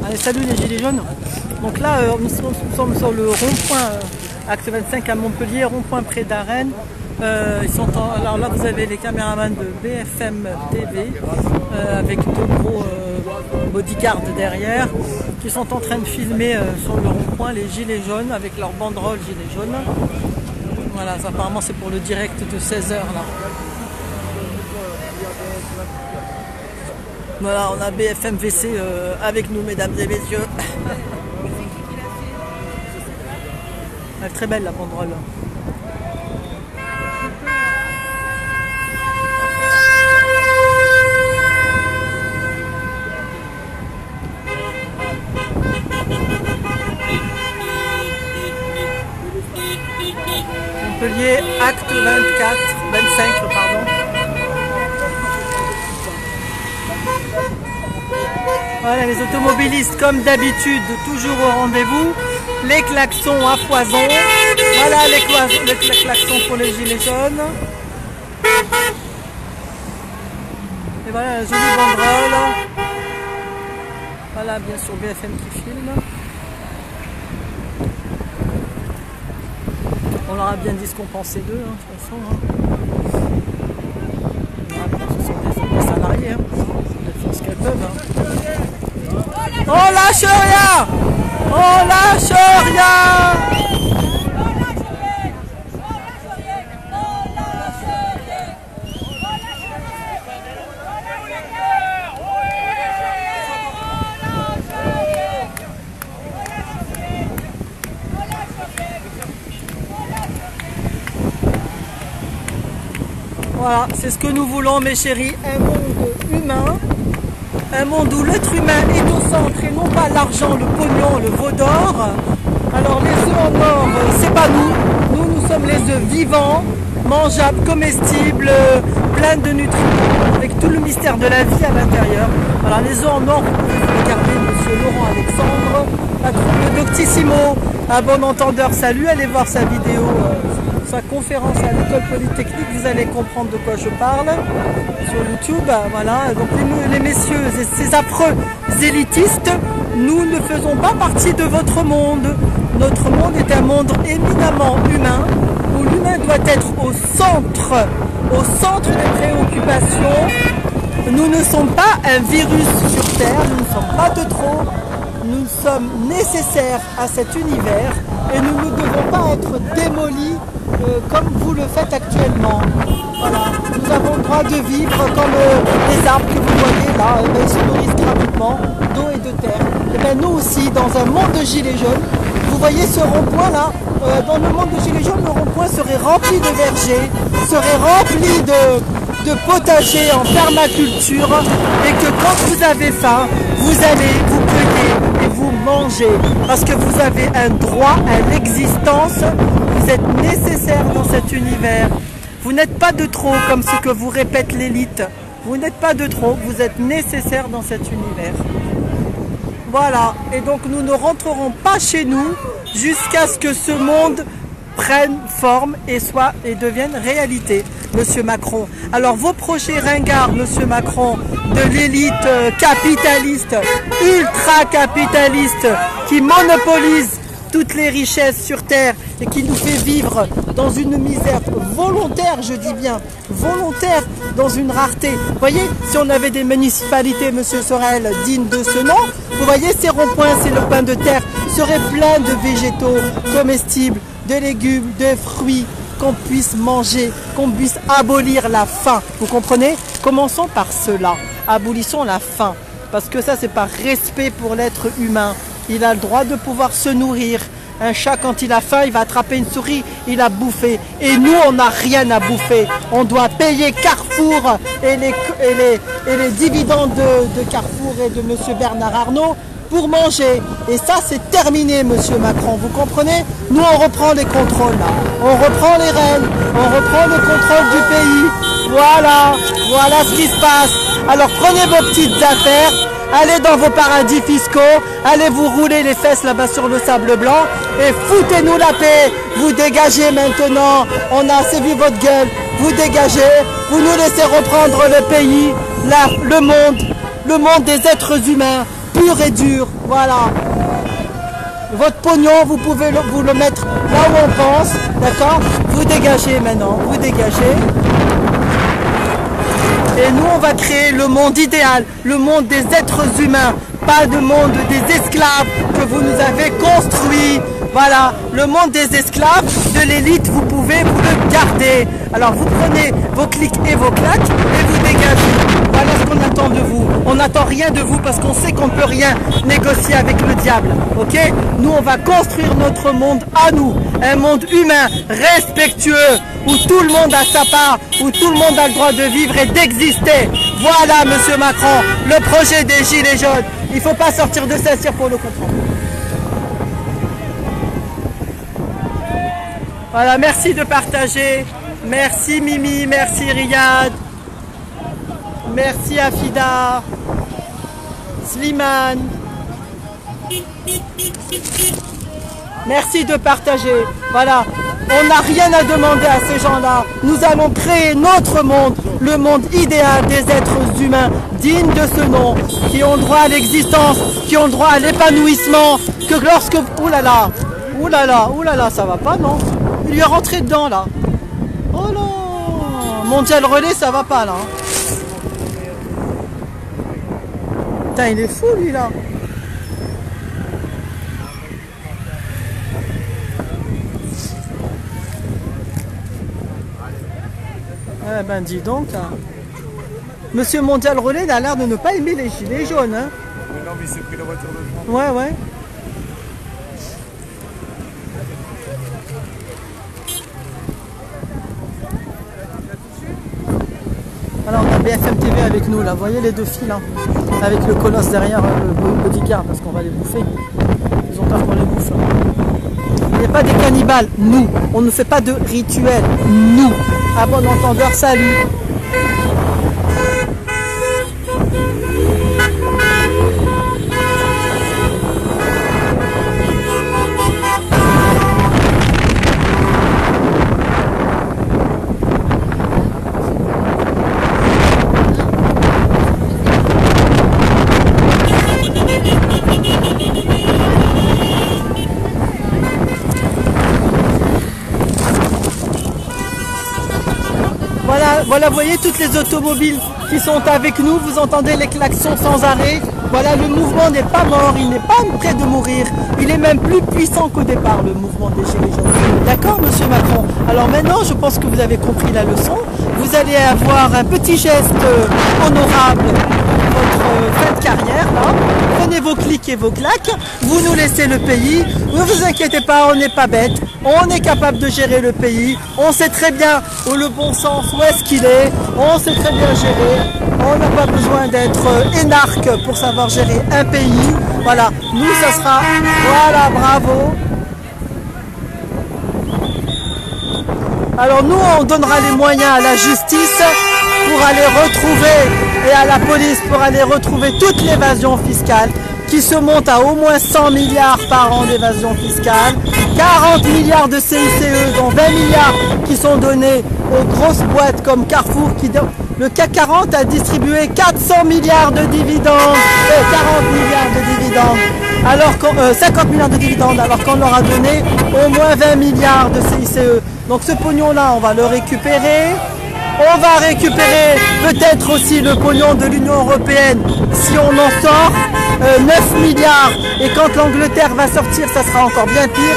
Allez, salut les gilets jaunes. Donc là, nous sommes sur le rond-point Axe 25 à Montpellier, rond-point près d'Arène. Alors là, vous avez les caméramans de BFM TV avec deux gros bodyguards derrière qui sont en train de filmer sur le rond-point les gilets jaunes avec leur banderole gilets jaunes. Voilà, ça, apparemment c'est pour le direct de 16h là. Voilà, on a BFM VC avec nous, mesdames et messieurs. Elle est très belle la banderole. Montpellier, acte 25, pardon. Voilà, les automobilistes, comme d'habitude, toujours au rendez-vous. Les klaxons à foison. Voilà les klaxons pour les gilets jaunes. Et voilà la jolie banderole. Voilà, bien sûr, BFM qui filme. On leur a bien dit ce qu'on pensait d'eux, hein, de toute façon. Hein. Ce sont des salariés. Hein. Elles font ce qu'elles peuvent. Hein. On lâche rien! On lâche rien! Voilà, c'est ce que nous voulons, mes chéris, un monde humain, un monde où l'être humain est au centre et non pas l'argent, le pognon, le veau d'or. Alors les œufs en or, c'est pas nous, nous sommes les œufs vivants, mangeables, comestibles, pleins de nutriments, avec tout le mystère de la vie à l'intérieur. Alors les œufs en or, vous pouvez regarder monsieur Laurent Alexandre, patron de Doctissimo, un bon entendeur, salut, allez voir sa vidéo. Sa conférence à l'école polytechnique, vous allez comprendre de quoi je parle sur YouTube. Voilà, donc les messieurs et ces affreux élitistes, nous ne faisons pas partie de votre monde. Notre monde est un monde éminemment humain, où l'humain doit être au centre des préoccupations. Nous ne sommes pas un virus sur Terre, nous ne sommes pas de trop, nous sommes nécessaires à cet univers et nous ne devons pas être démolis comme vous le faites actuellement. Voilà, nous avons le droit de vivre comme les arbres que vous voyez là, ils se nourrissent gratuitement d'eau et de terre. Et bien nous aussi, dans un monde de gilets jaunes, vous voyez ce rond-point là, dans le monde de gilets jaunes, le rond-point serait rempli de vergers, serait rempli de potagers en permaculture, et que quand vous avez faim, vous allez vous cueillir et vous manger, parce que vous avez un droit à l'existence. Vous êtes nécessaire dans cet univers. Vous n'êtes pas de trop comme ce que vous répète l'élite. Vous n'êtes pas de trop, vous êtes nécessaire dans cet univers. Voilà, et donc nous ne rentrerons pas chez nous jusqu'à ce que ce monde prenne forme et devienne réalité, monsieur Macron. Alors vos projets ringards, monsieur Macron, de l'élite capitaliste, ultra-capitaliste, qui monopolise toutes les richesses sur Terre et qui nous fait vivre dans une misère volontaire, je dis bien volontaire, dans une rareté. Vous voyez, si on avait des municipalités, monsieur Sorel, dignes de ce nom, vous voyez, ces ronds-points, ces lopins de terre seraient pleins de végétaux comestibles, de légumes, de fruits, qu'on puisse manger, qu'on puisse abolir la faim. Vous comprenez? Commençons par cela. Abolissons la faim. Parce que ça, c'est par respect pour l'être humain. Il a le droit de pouvoir se nourrir. Un chat, quand il a faim, il va attraper une souris, il a bouffé. Et nous, on n'a rien à bouffer. On doit payer Carrefour et les dividendes de Carrefour et de M. Bernard Arnault pour manger. Et ça, c'est terminé, monsieur Macron. Vous comprenez? Nous, on reprend les contrôles, là. On reprend les rênes. On reprend le contrôle du pays. Voilà. Voilà ce qui se passe. Alors, prenez vos petites affaires. Allez dans vos paradis fiscaux, allez vous rouler les fesses là-bas sur le sable blanc et foutez-nous la paix. Vous dégagez maintenant, on a assez vu votre gueule, vous dégagez, vous nous laissez reprendre le pays, le monde des êtres humains, pur et dur. Voilà. Votre pognon, vous pouvez vous le mettre là où on pense. D'accord? Vous dégagez maintenant. Vous dégagez. Et nous, on va créer le monde idéal, le monde des êtres humains, pas le monde des esclaves que vous nous avez construit. Voilà, le monde des esclaves, de l'élite, vous pouvez vous le garder. Alors vous prenez vos clics et vos claques et vous dégagez. Voilà ce qu'on attend de vous. On n'attend rien de vous parce qu'on sait qu'on ne peut rien négocier avec le diable. Ok? Nous, on va construire notre monde à nous. Un monde humain, respectueux, où tout le monde a sa part, où tout le monde a le droit de vivre et d'exister. Voilà, Monsieur Macron, le projet des Gilets jaunes. Il ne faut pas sortir de Saint-Cyr pour le comprendre. Voilà, merci de partager. Merci Mimi, merci Riyad. Merci Afida. Slimane. Merci de partager. Voilà, on n'a rien à demander à ces gens-là. Nous allons créer notre monde, le monde idéal des êtres humains dignes de ce nom, qui ont droit à l'existence, qui ont droit à l'épanouissement, que lorsque... Oulala, oulala, oulala, ça va pas, non? Il lui est rentré dedans, là. Oh non, Mondial Relais, ça va pas, là. Putain, il est fou, lui, là. Eh ben dis donc, hein. Monsieur Mondial Relais il a l'air de ne pas aimer les gilets jaunes. Hein. Non mais il s'est pris la voiture de France. Ouais. Alors on a BFM TV avec nous là, vous voyez les deux filles là, avec le colosse derrière le bodyguard parce qu'on va les bouffer. Ils ont peur qu'on les bouffe. Il n'y a pas des cannibales, nous. On ne fait pas de rituel, nous. À bon entendeur, salut. Voilà, vous voyez toutes les automobiles qui sont avec nous, vous entendez les klaxons sans arrêt. Voilà, le mouvement n'est pas mort, il n'est pas prêt de mourir. Il est même plus puissant qu'au départ, le mouvement des Gilets jaunes. D'accord, Monsieur Macron? Alors maintenant, je pense que vous avez compris la leçon. Vous allez avoir un petit geste honorable votre fin de carrière, là. Prenez vos clics et vos claques, vous nous laissez le pays. Ne vous inquiétez pas, on n'est pas bête. On est capable de gérer le pays. On sait très bien où le bon sens, où est-ce qu'il est. On sait très bien gérer. On n'a pas besoin d'être énarque pour savoir gérer un pays. Voilà, nous, ça sera... Voilà, bravo. Alors nous, on donnera les moyens à la justice pour aller retrouver, et à la police pour aller retrouver toute l'évasion fiscale qui se monte à au moins 100 milliards par an d'évasion fiscale, 40 milliards de CICE, dont 20 milliards qui sont donnés aux grosses boîtes comme Carrefour. Le CAC 40 a distribué 400 milliards de dividendes, 40 milliards de dividendes, alors qu'on, 50 milliards de dividendes, alors qu'on leur a donné au moins 20 milliards de CICE. Donc ce pognon-là, on va le récupérer. On va récupérer peut-être aussi le pognon de l'Union Européenne si on en sort, 9 milliards. Et quand l'Angleterre va sortir, ça sera encore bien pire.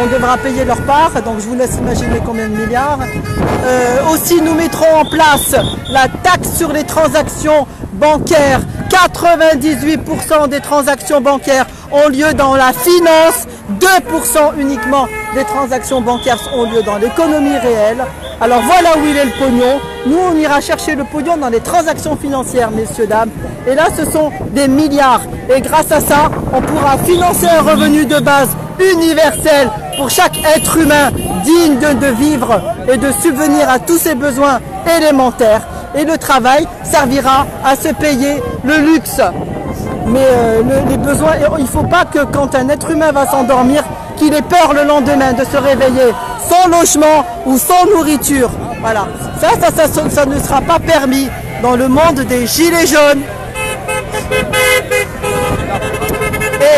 On devra payer leur part, donc je vous laisse imaginer combien de milliards. Aussi, nous mettrons en place la taxe sur les transactions bancaires. 98% des transactions bancaires ont lieu dans la finance, 2% uniquement des transactions bancaires ont lieu dans l'économie réelle. Alors voilà où il est le pognon. Nous, on ira chercher le pognon dans les transactions financières, messieurs, dames. Et là, ce sont des milliards. Et grâce à ça, on pourra financer un revenu de base universel pour chaque être humain digne de vivre et de subvenir à tous ses besoins élémentaires. Et le travail servira à se payer le luxe. Mais les besoins, il ne faut pas que quand un être humain va s'endormir, qu'il ait peur le lendemain de se réveiller sans logement ou sans nourriture. Voilà, ça ne sera pas permis dans le monde des Gilets jaunes.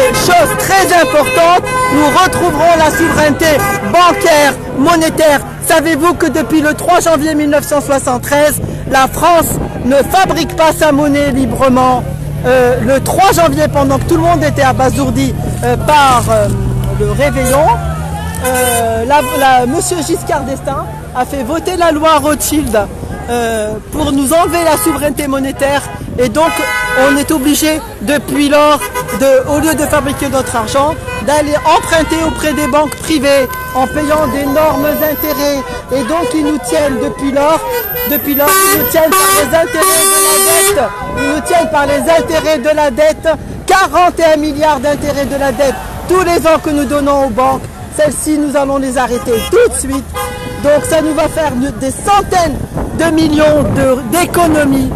Et chose très importante, nous retrouverons la souveraineté bancaire, monétaire. Savez-vous que depuis le 3 janvier 1973, la France ne fabrique pas sa monnaie librement. Le 3 janvier, pendant que tout le monde était abasourdi par le réveillon, Monsieur Giscard d'Estaing a fait voter la loi Rothschild pour nous enlever la souveraineté monétaire, et donc on est obligé depuis lors, au lieu de fabriquer notre argent, d'aller emprunter auprès des banques privées en payant d'énormes intérêts, et donc ils nous tiennent depuis lors ils nous tiennent par les intérêts de la dette, ils nous tiennent par les intérêts de la dette, 41 milliards d'intérêts de la dette tous les ans que nous donnons aux banques. Celles-ci, nous allons les arrêter tout de suite. Donc ça nous va faire des centaines de millions d'économies.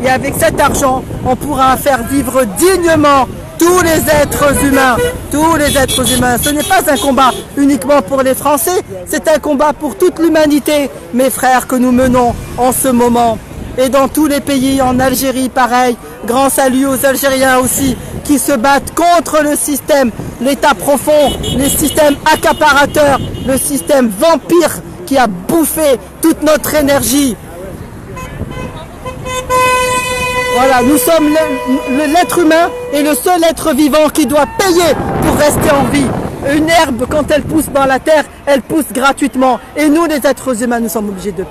Et avec cet argent, on pourra faire vivre dignement tous les êtres humains. Tous les êtres humains. Ce n'est pas un combat uniquement pour les Français, c'est un combat pour toute l'humanité, mes frères, que nous menons en ce moment. Et dans tous les pays, en Algérie, pareil. Grand salut aux Algériens aussi, qui se battent contre le système, l'État profond, les systèmes accaparateurs, le système vampire qui a bouffé toute notre énergie. Voilà, nous sommes l'être humain est le seul être vivant qui doit payer pour rester en vie. Une herbe, quand elle pousse dans la terre, elle pousse gratuitement. Et nous, les êtres humains, nous sommes obligés de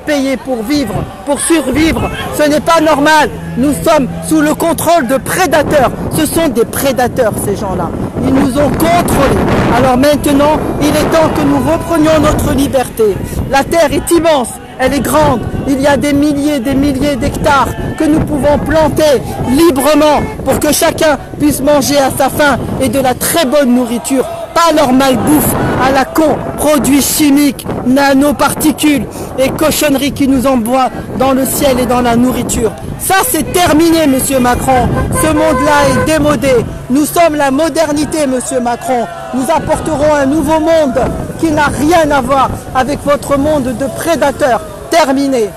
payer pour vivre, pour survivre. Ce n'est pas normal. Nous sommes sous le contrôle de prédateurs. Ce sont des prédateurs, ces gens-là. Ils nous ont contrôlés. Alors maintenant, il est temps que nous reprenions notre liberté. La terre est immense. Elle est grande, il y a des milliers d'hectares que nous pouvons planter librement pour que chacun puisse manger à sa faim et de la très bonne nourriture, pas leur malbouffe à la con, produits chimiques, nanoparticules et cochonneries qui nous envoient dans le ciel et dans la nourriture. Ça c'est terminé, monsieur Macron, ce monde-là est démodé, nous sommes la modernité, monsieur Macron, nous apporterons un nouveau monde qui n'a rien à voir avec votre monde de prédateurs. Terminé.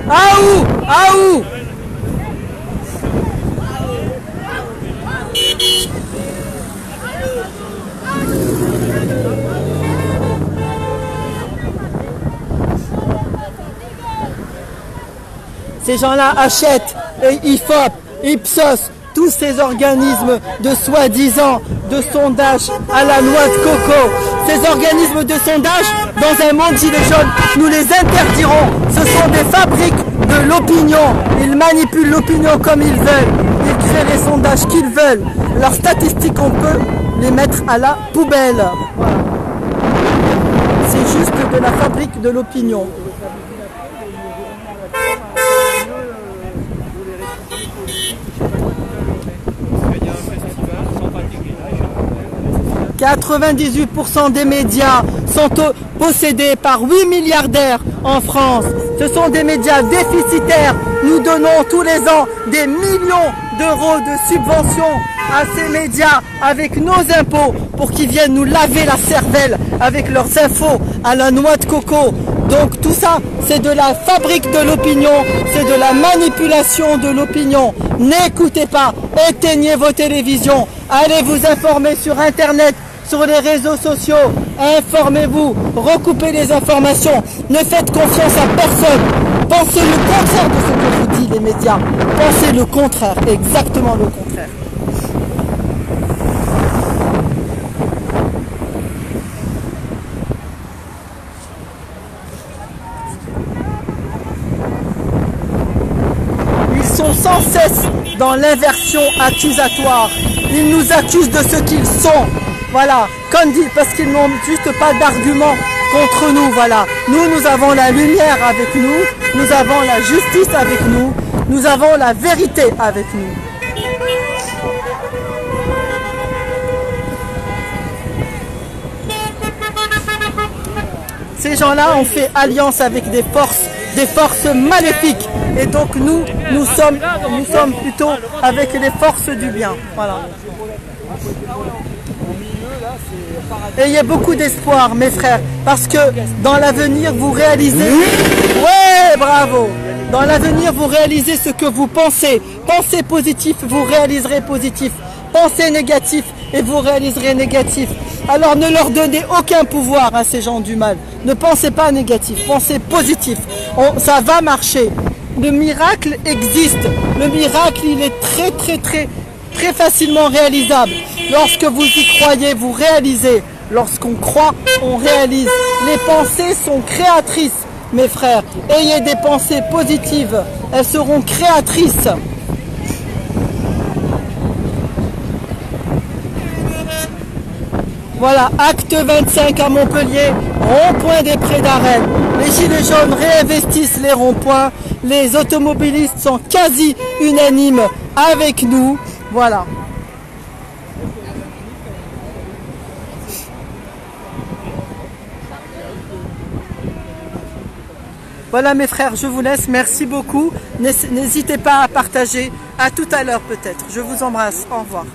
Aou! Aou! Ces gens-là achètent IFOP, Ipsos, tous ces organismes de soi-disant de sondage à la noix de coco. Ces organismes de sondage, dans un monde gilet jaune, nous les interdirons. Ce sont des fabriques de l'opinion. Ils manipulent l'opinion comme ils veulent. Ils créent les sondages qu'ils veulent. Leurs statistiques, on peut les mettre à la poubelle. Voilà. C'est juste de la fabrique de l'opinion. « 98% des médias sont possédés par 8 milliardaires en France. Ce sont des médias déficitaires. Nous donnons tous les ans des millions d'euros de subventions à ces médias avec nos impôts pour qu'ils viennent nous laver la cervelle avec leurs infos à la noix de coco. Donc tout ça, c'est de la fabrique de l'opinion, c'est de la manipulation de l'opinion. N'écoutez pas, éteignez vos télévisions, allez vous informer sur Internet, sur les réseaux sociaux, informez-vous, recoupez les informations, ne faites confiance à personne. Pensez le contraire de ce que vous disent les médias. Pensez le contraire, exactement le contraire. Ils sont sans cesse dans l'inversion accusatoire. Ils nous accusent de ce qu'ils sont. Voilà, parce qu'ils n'ont juste pas d'argument contre nous, voilà. Nous avons la lumière avec nous, nous avons la justice avec nous, nous avons la vérité avec nous. Ces gens-là ont fait alliance avec des forces maléfiques. Et donc nous sommes plutôt avec les forces du bien. Voilà. Ayez beaucoup d'espoir, mes frères, parce que dans l'avenir, vous réalisez... Ouais, bravo! Dans l'avenir, vous réalisez ce que vous pensez. Pensez positif, vous réaliserez positif. Pensez négatif et vous réaliserez négatif. Alors ne leur donnez aucun pouvoir à ces gens du mal. Ne pensez pas négatif, pensez positif. Ça va marcher. Le miracle existe. Le miracle, il est très facilement réalisable. Lorsque vous y croyez, vous réalisez. Lorsqu'on croit, on réalise. Les pensées sont créatrices, mes frères. Ayez des pensées positives. Elles seront créatrices. Voilà, acte 25 à Montpellier, rond-point des Prés d'Arène. Les gilets jaunes réinvestissent les ronds-points. Les automobilistes sont quasi unanimes avec nous. Voilà. Voilà mes frères, je vous laisse. Merci beaucoup. N'hésitez pas à partager. À tout à l'heure peut-être. Je vous embrasse. Au revoir.